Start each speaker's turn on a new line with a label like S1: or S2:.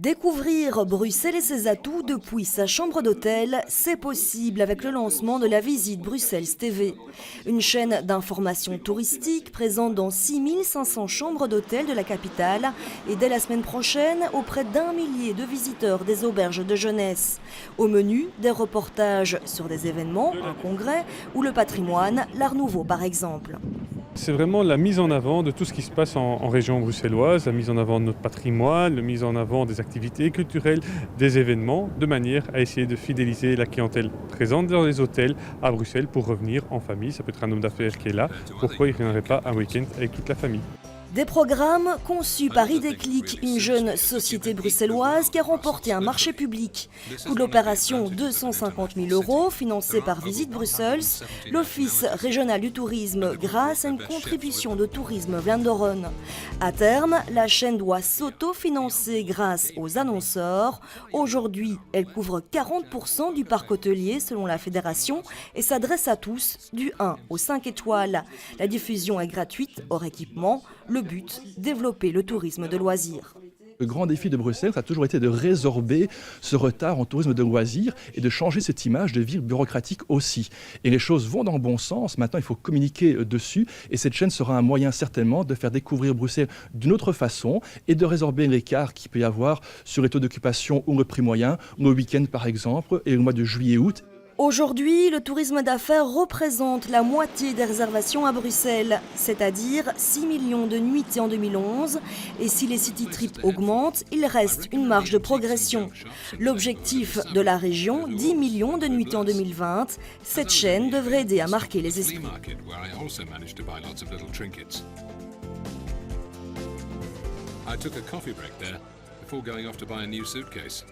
S1: Découvrir Bruxelles et ses atouts depuis sa chambre d'hôtel, c'est possible avec le lancement de la Visite Bruxelles TV. Une chaîne d'information touristique présente dans 6500 chambres d'hôtel de la capitale et dès la semaine prochaine auprès d'1 millier de visiteurs des auberges de jeunesse. Au menu, des reportages sur des événements, un congrès ou le patrimoine, l'Art Nouveau par exemple.
S2: C'est vraiment la mise en avant de tout ce qui se passe en région bruxelloise, la mise en avant de notre patrimoine, la mise en avant des activités culturelles, des événements, de manière à essayer de fidéliser la clientèle présente dans les hôtels à Bruxelles pour revenir en famille. Ça peut être un homme d'affaires qui est là, pourquoi il ne reviendrait pas un week-end avec toute la famille?
S1: Des programmes conçus par Idéclic, une jeune société bruxelloise qui a remporté un marché public. Coût de l'opération 250 000 €, financé par Visite Bruxelles, l'Office régional du tourisme grâce à une contribution de Tourisme Vlaanderen. À terme, la chaîne doit s'auto-financer grâce aux annonceurs. Aujourd'hui, elle couvre 40% du parc hôtelier selon la fédération et s'adresse à tous, du 1 au 5 étoiles. La diffusion est gratuite, hors équipement. Le but, développer le tourisme de loisirs.
S3: Le grand défi de Bruxelles, ça a toujours été de résorber ce retard en tourisme de loisirs et de changer cette image de ville bureaucratique aussi. Et les choses vont dans le bon sens. Maintenant, il faut communiquer dessus. Et cette chaîne sera un moyen certainement de faire découvrir Bruxelles d'une autre façon et de résorber l'écart qu'il peut y avoir sur les taux d'occupation ou le prix moyen, ou le week-end par exemple, et le mois de juillet-août.
S1: Aujourd'hui, le tourisme d'affaires représente la moitié des réservations à Bruxelles, c'est-à-dire 6 millions de nuitées en 2011. Et si les city trips augmentent, il reste une marge de progression. L'objectif de la région, 10 millions de nuitées en 2020, cette chaîne devrait aider à marquer les esprits.
S4: I took a coffee break there before going off to buy a new suitcase.